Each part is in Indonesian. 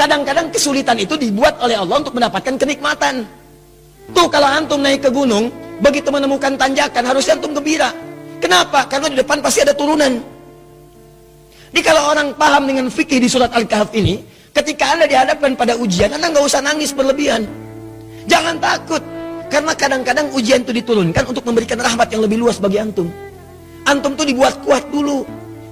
Kadang-kadang kesulitan itu dibuat oleh Allah untuk mendapatkan kenikmatan. Tuh kalau antum naik ke gunung, begitu menemukan tanjakan, harusnya antum gembira. Kenapa? Karena di depan pasti ada turunan. Jadi kalau orang paham dengan fikih di surat Al-Kahf ini, ketika Anda dihadapkan pada ujian, Anda nggak usah nangis berlebihan. Jangan takut. Karena kadang-kadang ujian itu diturunkan untuk memberikan rahmat yang lebih luas bagi antum. Antum tuh dibuat kuat dulu.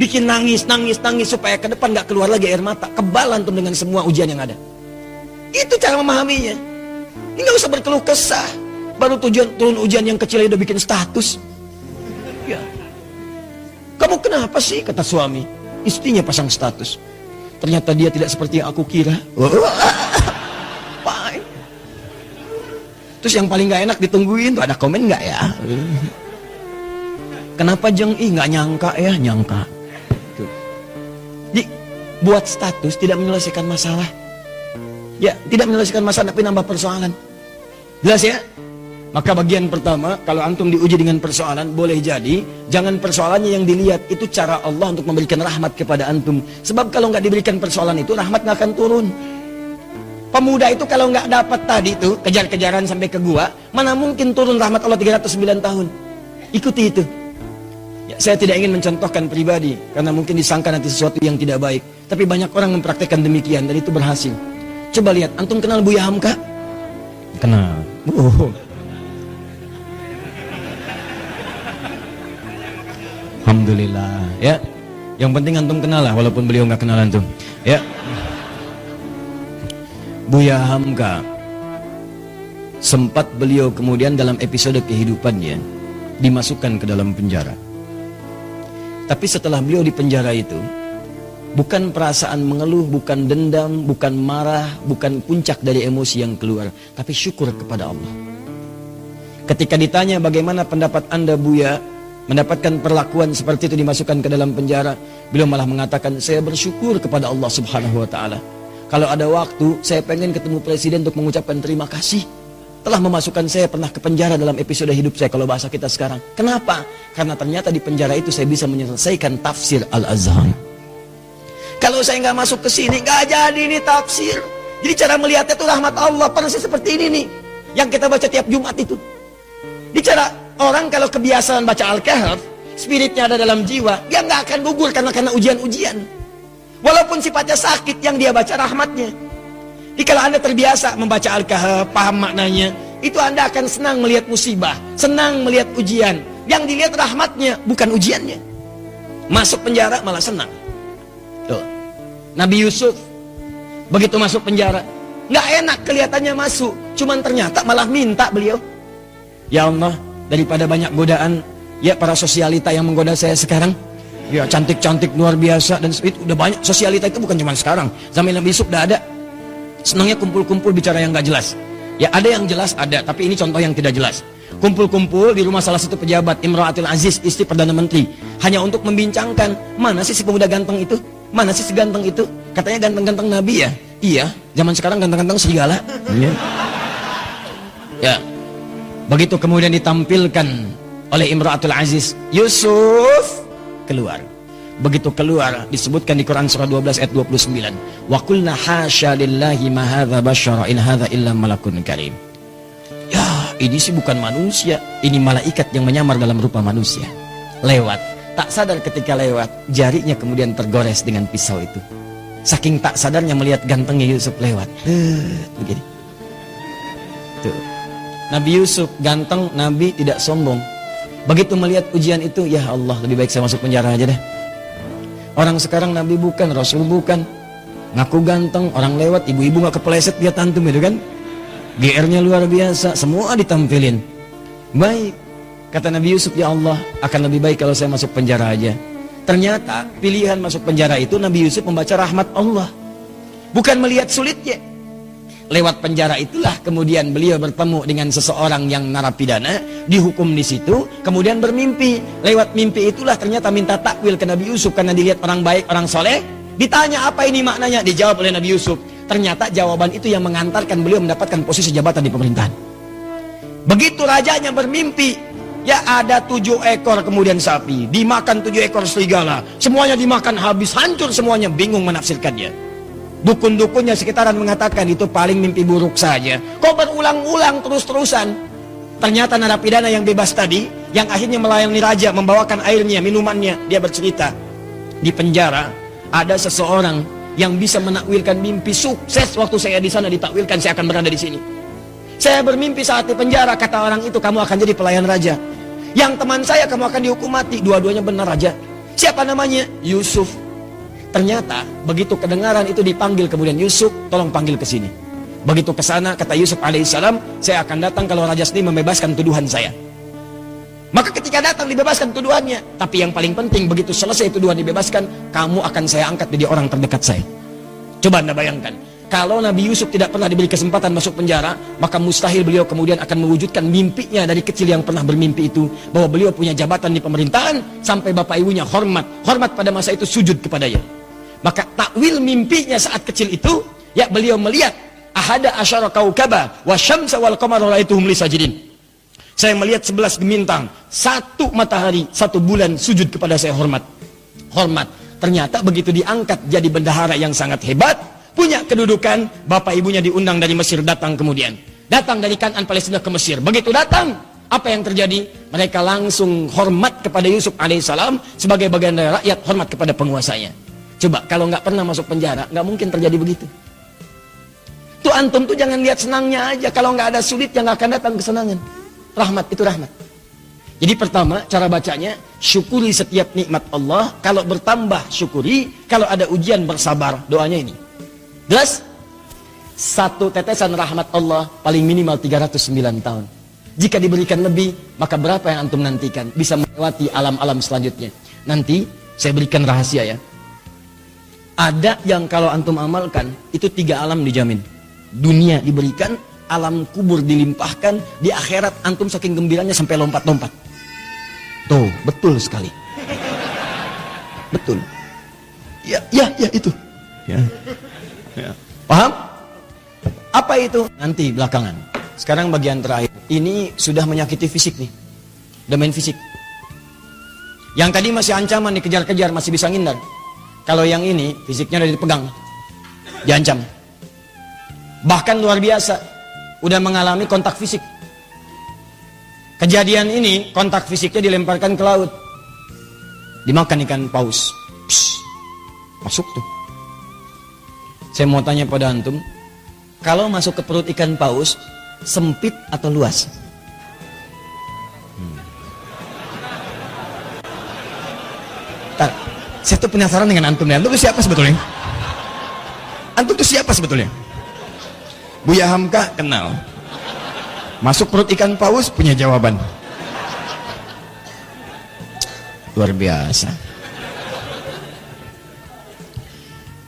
Bikin nangis supaya ke depan nggak keluar lagi air mata. Kebal antum dengan semua ujian yang ada. Itu cara memahaminya. Ini nggak usah berkeluh kesah. Baru turun ujian yang kecil udah bikin status. Ya. Kamu kenapa sih? Kata suami. Istrinya pasang status. Ternyata dia tidak seperti yang aku kira. Terus yang paling gak enak ditungguin tuh ada komen gak ya? Kenapa Jeng? Nggak nyangka ya. Nyangka. Jadi buat status tidak menyelesaikan masalah. Ya, tidak menyelesaikan masalah tapi nambah persoalan. Jelas ya? Maka bagian pertama, kalau antum diuji dengan persoalan, boleh jadi jangan persoalannya yang dilihat, itu cara Allah untuk memberikan rahmat kepada antum. Sebab kalau nggak diberikan persoalan itu, rahmat nggak akan turun. Pemuda itu kalau nggak dapat tadi itu, kejar-kejaran sampai ke gua, mana mungkin turun rahmat Allah 309 tahun. Ikuti itu. Ya, saya tidak ingin mencontohkan pribadi, karena mungkin disangka nanti sesuatu yang tidak baik. Tapi banyak orang mempraktekkan demikian, dan itu berhasil. Coba lihat, antum kenal Buya Hamka? Kenal. Alhamdulillah, ya. Yang penting antum kenal lah, walaupun beliau nggak kenal antum. Ya. Buya Hamka, sempat beliau kemudian dalam episode kehidupannya dimasukkan ke dalam penjara. Tapi setelah beliau di penjara itu, bukan perasaan mengeluh, bukan dendam, bukan marah, bukan puncak dari emosi yang keluar, tapi syukur kepada Allah. Ketika ditanya bagaimana pendapat Anda Buya mendapatkan perlakuan seperti itu dimasukkan ke dalam penjara, beliau malah mengatakan, saya bersyukur kepada Allah Subhanahu wa Ta'ala. Kalau ada waktu, saya pengen ketemu presiden untuk mengucapkan terima kasih telah memasukkan saya pernah ke penjara dalam episode hidup saya, kalau bahasa kita sekarang. Kenapa? Karena ternyata di penjara itu saya bisa menyelesaikan tafsir Al-Azhar. Kalau saya nggak masuk ke sini, nggak jadi ini tafsir. Jadi cara melihatnya itu rahmat Allah, persis seperti ini nih, yang kita baca tiap Jumat itu. Bicara orang kalau kebiasaan baca Al-Kahf, spiritnya ada dalam jiwa, dia nggak akan gugur karena ujian-ujian. Walaupun sifatnya sakit, yang dia baca rahmatnya. Jadi kalau Anda terbiasa membaca Al-Kahf, paham maknanya, itu Anda akan senang melihat musibah, senang melihat ujian. Yang dilihat rahmatnya, bukan ujiannya. Masuk penjara malah senang. Tuh. Nabi Yusuf, begitu masuk penjara, nggak enak kelihatannya masuk, cuman ternyata malah minta beliau, ya Allah, daripada banyak godaan, ya para sosialita yang menggoda saya sekarang, ya cantik-cantik luar biasa, dan itu udah banyak. Sosialita itu bukan cuma sekarang, zaman Nabi Yusuf udah ada. Senangnya kumpul-kumpul bicara yang gak jelas. Ya ada yang jelas ada, tapi ini contoh yang tidak jelas. Kumpul-kumpul di rumah salah satu pejabat, Imra'atul Aziz, istri Perdana Menteri, hanya untuk membincangkan, mana sih si pemuda ganteng itu? Mana sih si ganteng itu? Katanya ganteng-ganteng Nabi ya? Iya, zaman sekarang ganteng-ganteng serigala. Iya. Ya. Begitu kemudian ditampilkan oleh Imra'atul Aziz, Yusuf keluar. Begitu keluar, disebutkan di Quran surah 12 ayat 29, wa qulna hasya lillahi ma hadza basyara in hadza illa malakun karim. Ya, ini sih bukan manusia, ini malaikat yang menyamar dalam rupa manusia. Lewat, tak sadar ketika lewat, jarinya kemudian tergores dengan pisau itu. Saking tak sadarnya melihat gantengnya Yusuf lewat. Begini. Tuh. Nabi Yusuf ganteng, Nabi tidak sombong. Begitu melihat ujian itu, ya Allah, lebih baik saya masuk penjara aja deh. Orang sekarang Nabi bukan, Rasul bukan, ngaku ganteng, orang lewat, ibu-ibu gak kepleset dia tantum itu kan. GR-nya luar biasa, semua ditampilin. Baik, kata Nabi Yusuf, ya Allah, akan lebih baik kalau saya masuk penjara aja. Ternyata pilihan masuk penjara itu Nabi Yusuf membaca rahmat Allah, bukan melihat sulitnya. Lewat penjara itulah kemudian beliau bertemu dengan seseorang yang narapidana, dihukum di situ, kemudian bermimpi. Lewat mimpi itulah ternyata minta takwil ke Nabi Yusuf karena dilihat orang baik, orang soleh. Ditanya apa ini maknanya, dijawab oleh Nabi Yusuf. Ternyata jawaban itu yang mengantarkan beliau mendapatkan posisi jabatan di pemerintahan. Begitu rajanya bermimpi, ya ada 7 ekor kemudian sapi, dimakan 7 ekor serigala, semuanya dimakan habis, hancur semuanya, bingung menafsirkannya. Dukun-dukunnya sekitaran mengatakan itu paling mimpi buruk saja. Kok berulang-ulang terus-terusan? Ternyata narapidana yang bebas tadi, yang akhirnya melayani raja, membawakan airnya, minumannya, dia bercerita, di penjara ada seseorang yang bisa menakwilkan mimpi sukses. Waktu saya di sana ditakwilkan saya akan berada di sini. Saya bermimpi saat di penjara, kata orang itu, kamu akan jadi pelayan raja. Yang teman saya, kamu akan dihukum mati. Dua-duanya benar raja. Siapa namanya? Yusuf. Ternyata begitu kedengaran itu dipanggil, kemudian Yusuf, tolong panggil ke sini. Begitu ke sana, kata Yusuf alaihissalam, saya akan datang kalau raja sendiri membebaskan tuduhan saya. Maka ketika datang dibebaskan tuduhannya. Tapi yang paling penting, begitu selesai tuduhan dibebaskan, kamu akan saya angkat jadi orang terdekat saya. Coba Anda bayangkan, kalau Nabi Yusuf tidak pernah diberi kesempatan masuk penjara, maka mustahil beliau kemudian akan mewujudkan mimpinya dari kecil yang pernah bermimpi itu, bahwa beliau punya jabatan di pemerintahan, sampai bapak ibunya hormat pada masa itu sujud kepadanya. Maka takwil mimpinya saat kecil itu, ya beliau melihat ahada asyara kaukaba wa syamsa wal qamara ra'aituhum li sajidin. Saya melihat 11 bintang, 1 matahari, 1 bulan sujud kepada saya, hormat. Ternyata begitu diangkat jadi bendahara yang sangat hebat, punya kedudukan, bapak ibunya diundang dari Mesir, datang kemudian. Datang dari Kanaan Palestina ke Mesir. Begitu datang, apa yang terjadi? Mereka langsung hormat kepada Yusuf alaihissalam sebagai bagian dari rakyat, hormat kepada penguasanya. Coba kalau nggak pernah masuk penjara, nggak mungkin terjadi begitu. Tuh antum tuh jangan lihat senangnya aja. Kalau nggak ada sulit, yang nggak akan datang kesenangan. Rahmat itu rahmat. Jadi pertama cara bacanya, syukuri setiap nikmat Allah. Kalau bertambah syukuri, kalau ada ujian bersabar. Doanya ini. Jelas? 1 tetesan rahmat Allah paling minimal 309 tahun. Jika diberikan lebih, maka berapa yang antum nantikan? Bisa melewati alam-alam selanjutnya. Nanti saya berikan rahasia ya. Ada yang kalau antum amalkan, itu 3 alam dijamin. Dunia diberikan, alam kubur dilimpahkan, di akhirat antum saking gembiranya sampai lompat-lompat. Tuh, betul sekali. Betul. Ya itu. Ya. Paham? Apa itu? Nanti belakangan. Sekarang bagian terakhir. Ini sudah menyakiti fisik nih. Domain fisik. Yang tadi masih ancaman, dikejar-kejar, masih bisa ngindar. Kalau yang ini, fisiknya udah dipegang. Diancam. Bahkan luar biasa. Udah mengalami kontak fisik. Kejadian ini, kontak fisiknya dilemparkan ke laut. Dimakan ikan paus. Psst. Masuk tuh. Saya mau tanya pada antum, kalau masuk ke perut ikan paus, sempit atau luas? Ntar, saya tuh penasaran dengan antum. Antum tuh siapa sebetulnya? Antum tuh siapa sebetulnya? Buya Hamka kenal. Masuk perut ikan paus punya jawaban. Luar biasa.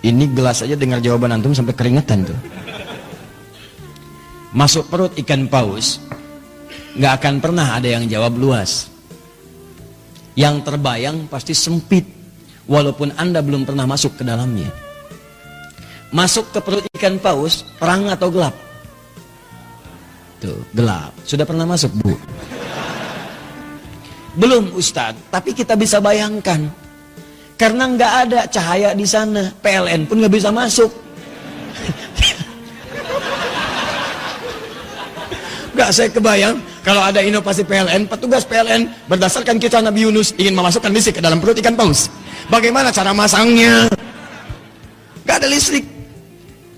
Ini gelas aja dengar jawaban antum sampai keringetan tuh. Masuk perut ikan paus, nggak akan pernah ada yang jawab luas. Yang terbayang pasti sempit, walaupun Anda belum pernah masuk ke dalamnya. Masuk ke perut ikan paus, terang atau gelap? Tuh, gelap. Sudah pernah masuk, Bu? Belum, Ustadz. Tapi kita bisa bayangkan. Karena nggak ada cahaya di sana. PLN pun nggak bisa masuk. Nggak, saya kebayang. Kalau ada inovasi PLN, petugas PLN berdasarkan kisah Nabi Yunus ingin memasukkan listrik ke dalam perut ikan paus. Bagaimana cara masangnya? Nggak ada listrik.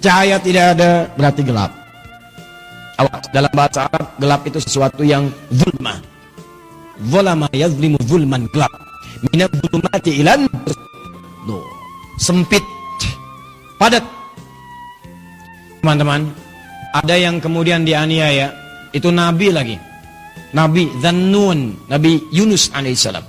Cahaya tidak ada, berarti gelap. Awas, dalam bahasa Arab, gelap itu sesuatu yang zulma. Zulama yazlimu zulman, gelap. Minat zulmati ilan. Sempit, padat. Teman-teman, ada yang kemudian dianiaya. Itu Nabi lagi. Nabi Dzannun, Nabi Yunus alaihissalam.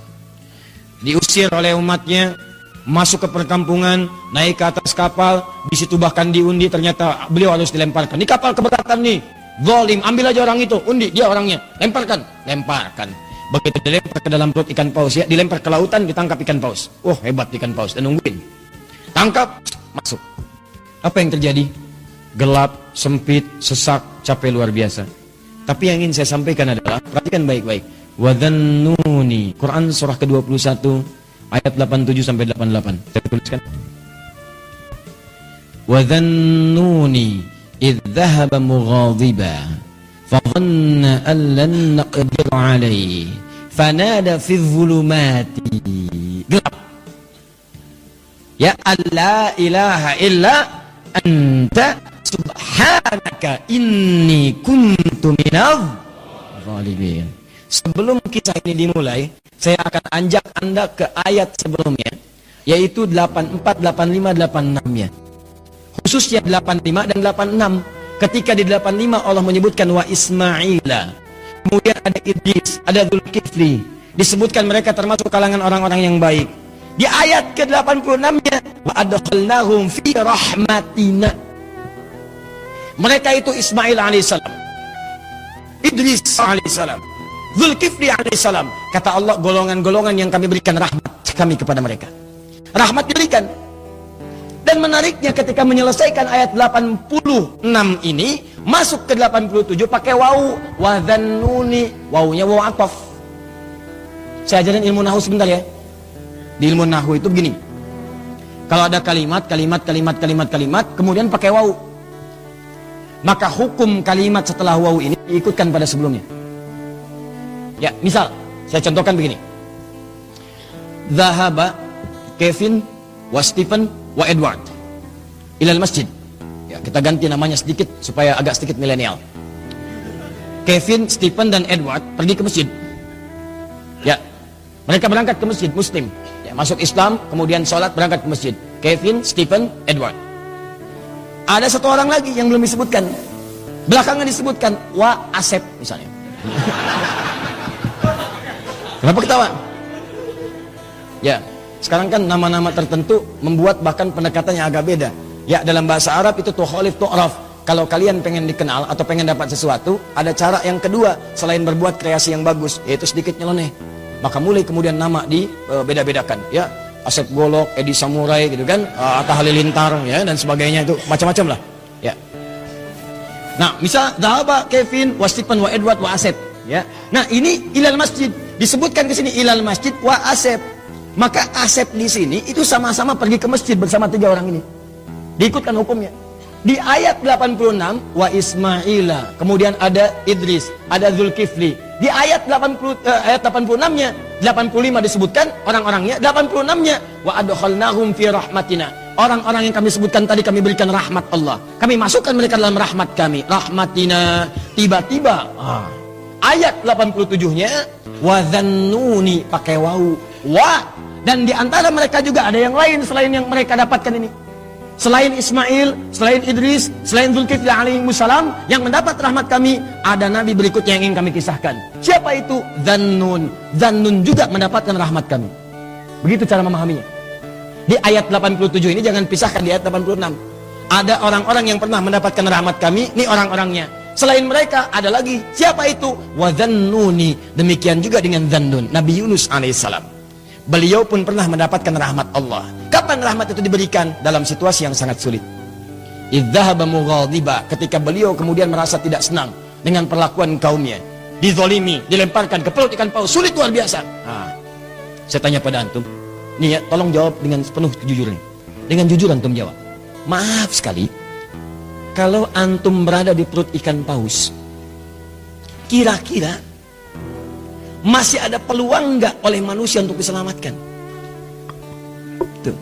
Diusir oleh umatnya, masuk ke perkampungan, naik ke atas kapal, di situ bahkan diundi, ternyata beliau harus dilemparkan. Ini kapal keberatan nih, zalim, ambil aja orang itu, undi, dia orangnya, lemparkan. Begitu dilempar ke dalam perut ikan paus, ya, dilempar ke lautan, ditangkap ikan paus. Oh, hebat ikan paus, dan nungguin. Tangkap, masuk. Apa yang terjadi? Gelap, sempit, sesak, capek luar biasa. Tapi yang ingin saya sampaikan adalah, perhatikan baik-baik. Wadhannuni, Quran surah ke-21 ayat 87 sampai 88. Saya tuliskan. wa dhannuni idh dhahaba mughadiba fa dhanna an lan naqdir alayhi fanada fi dhulumati, gelap, ya alla ilaha illa anta subhanaka inni kuntu minadh zalimin. Sebelum kisah ini dimulai, saya akan anjak Anda ke ayat sebelumnya, yaitu 84, 85, 86 ya. Khususnya 85 dan 86. Ketika di 85 Allah menyebutkan wa Ismaila, kemudian ada Idris, ada Dzulkifli, disebutkan mereka termasuk kalangan orang-orang yang baik. Di ayat ke-86-nya, wa adkhalnahum fi rahmatina. Mereka itu Ismail alaihissalam, Idris alaihissalam, Dzulkifli alaihissalam. Kata Allah, golongan-golongan yang kami berikan rahmat kami kepada mereka. Rahmat diberikan. Dan menariknya ketika menyelesaikan ayat 86 ini, masuk ke 87 pakai wawu, wa dhannuni, wawunya wawu ataf. Saya ajarin ilmu nahwu sebentar ya. Di ilmu nahwu itu begini. Kalau ada kalimat, kemudian pakai wawu, maka hukum kalimat setelah wawu ini diikutkan pada sebelumnya. Ya, misal saya contohkan begini. Dhahaba Kevin wa Stephen wa Edward ilal masjid. Ya, kita ganti namanya sedikit supaya agak sedikit milenial. Kevin, Stephen dan Edward pergi ke masjid. Ya, mereka berangkat ke masjid Muslim. Ya, masuk Islam, kemudian sholat, berangkat ke masjid. Kevin, Stephen, Edward. Ada satu orang lagi yang belum disebutkan. Belakangan disebutkan wa Asep misalnya. Kenapa ketawa? Ya, sekarang kan nama-nama tertentu membuat bahkan pendekatannya agak beda. Ya, dalam bahasa Arab itu tukhalif tu'raf. Kalau kalian pengen dikenal atau pengen dapat sesuatu, ada cara yang kedua selain berbuat kreasi yang bagus, yaitu sedikit nyeleneh. Maka mulai kemudian nama di beda-bedakan. Ya, Asep Golok, Edi Samurai gitu kan, Atta Halilintar ya dan sebagainya, itu macam-macam lah. Ya. Nah, misal Dhahaba Kevin wa Stephen wa Edward wa Asep, ya. Nah, ini ilal masjid. Disebutkan ke sini ilal masjid wa Asep. Maka Asep di sini itu sama-sama pergi ke masjid bersama 3 orang ini. Diikutkan hukumnya. Di ayat 86 wa Ismaila, kemudian ada Idris, ada Dzulkifli. Di ayat 86-nya, 85 disebutkan orang-orangnya, 86-nya wa adkhalnahum fi rahmatina. Orang-orang yang kami sebutkan tadi kami berikan rahmat Allah. Kami masukkan mereka dalam rahmat kami. Rahmatina. Tiba-tiba ayat 87-nya wa dhannuni pakai wawu. Wa, dan di antara mereka juga ada yang lain selain yang mereka dapatkan ini. Selain Ismail, selain Idris, selain Dzulkifli alaihissalam yang mendapat rahmat kami, ada nabi berikutnya yang ingin kami kisahkan. Siapa itu? Dhannun. Dhannun juga mendapatkan rahmat kami. Begitu cara memahaminya. Di ayat 87 ini jangan pisahkan di ayat 86. Ada orang-orang yang pernah mendapatkan rahmat kami, ini orang-orangnya. Selain mereka ada lagi. Siapa itu? Wa dhannuni. Demikian juga dengan Dhannun, Nabi Yunus alaihissalam. Beliau pun pernah mendapatkan rahmat Allah. Kapan rahmat itu diberikan? Dalam situasi yang sangat sulit. Idzahaba mughadiba, ketika beliau kemudian merasa tidak senang dengan perlakuan kaumnya, dizolimi, dilemparkan ke perut ikan paus, sulit luar biasa. Saya tanya pada antum, nih ya, tolong jawab dengan penuh kejujuran. Dengan jujur antum jawab. Maaf sekali, kalau antum berada di perut ikan paus, kira-kira masih ada peluang nggak oleh manusia untuk diselamatkan? Tuh,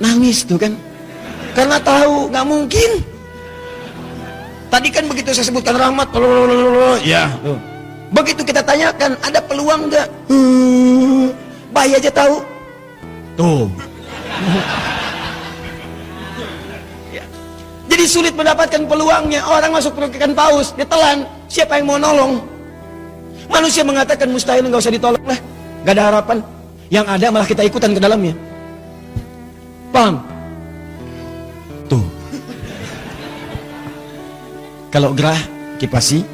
nangis tuh kan, karena tahu nggak mungkin. Tadi kan begitu saya sebutkan rahmat, ya. Tuh. Begitu kita tanyakan ada peluang nggak? Bayi aja tahu. Tuh. Ya. Jadi sulit mendapatkan peluangnya. Orang masuk perut ikan paus, ditelan. Siapa yang mau nolong? Manusia mengatakan mustahil, nggak usah ditolong lah, nggak ada harapan. Yang ada malah kita ikutan ke dalamnya. Paham? Tuh. Kalau gerah kipasi,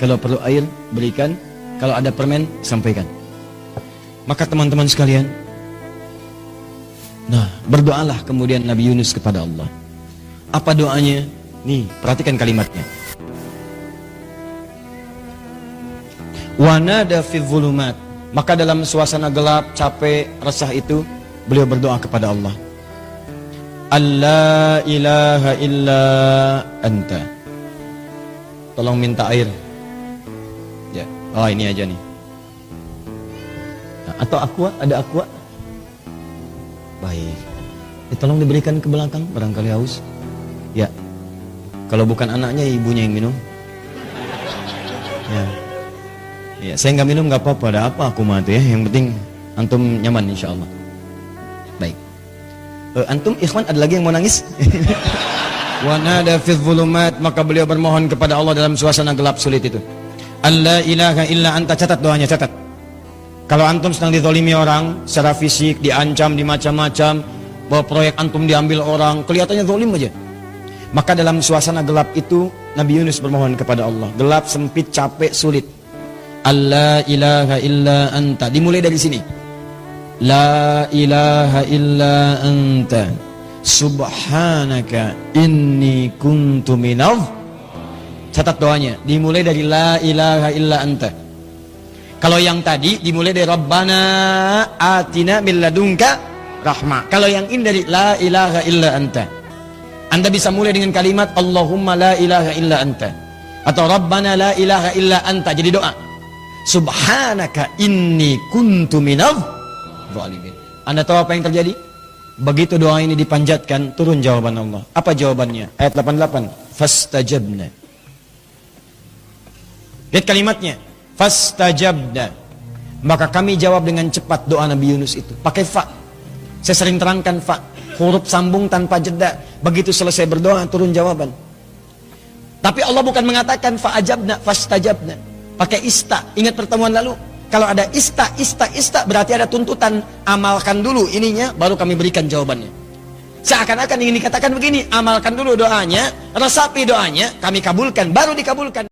kalau perlu air berikan, kalau ada permen sampaikan. Maka teman-teman sekalian, nah berdoalah kemudian Nabi Yunus kepada Allah. Apa doanya? Nih, perhatikan kalimatnya. Wanada fi dhulumat, maka dalam suasana gelap, capek, resah itu beliau berdoa kepada Allah. alla ilaha illa anta. Tolong minta air. Ya. Oh, ini aja nih. Nah, atau aqua, ada aqua? Baik. Tolong diberikan ke belakang, barangkali haus. Ya. Kalau bukan anaknya, ibunya yang minum. Ya. Ya, saya nggak minum nggak apa-apa, ada apa aku mah tuh ya. Yang penting antum nyaman insyaallah. Baik. Antum ikhwan ada lagi yang mau nangis? Wa nada fi dhulumat, maka beliau bermohon kepada Allah dalam suasana gelap sulit itu. Alla ilaha illa anta, catat doanya, catat. Kalau antum sedang dizalimi orang secara fisik, diancam, dimacam-macam, bahwa proyek antum diambil orang, kelihatannya zalim aja. Maka dalam suasana gelap itu Nabi Yunus bermohon kepada Allah. Gelap, sempit, capek, sulit. Alla ilaha illa anta. Dimulai dari sini. La ilaha illa anta subhanaka inni kuntu minadh. Catat doanya. Dimulai dari la ilaha illa anta. Kalau yang tadi dimulai dari Rabbana atina min ladunka rahmah. Kalau yang ini dari la ilaha illa anta. Anda bisa mulai dengan kalimat Allahumma la ilaha illa anta, atau Rabbana la ilaha illa anta. Jadi doa subhanaka inni kuntu minadh zalimin. Anda tahu apa yang terjadi? Begitu doa ini dipanjatkan, turun jawaban Allah. Apa jawabannya? Ayat 88. Fastajabna. Lihat kalimatnya. Fastajabna. Maka kami jawab dengan cepat doa Nabi Yunus itu. Pakai fa. Saya sering terangkan fa. Huruf sambung tanpa jeda. Begitu selesai berdoa, turun jawaban. Tapi Allah bukan mengatakan fa'ajabna, fastajabna. Pakai ista. Ingat pertemuan lalu? Kalau ada ista berarti ada tuntutan, amalkan dulu ininya baru kami berikan jawabannya. Seakan-akan ingin dikatakan begini, amalkan dulu doanya, resapi doanya, kami kabulkan, baru dikabulkan.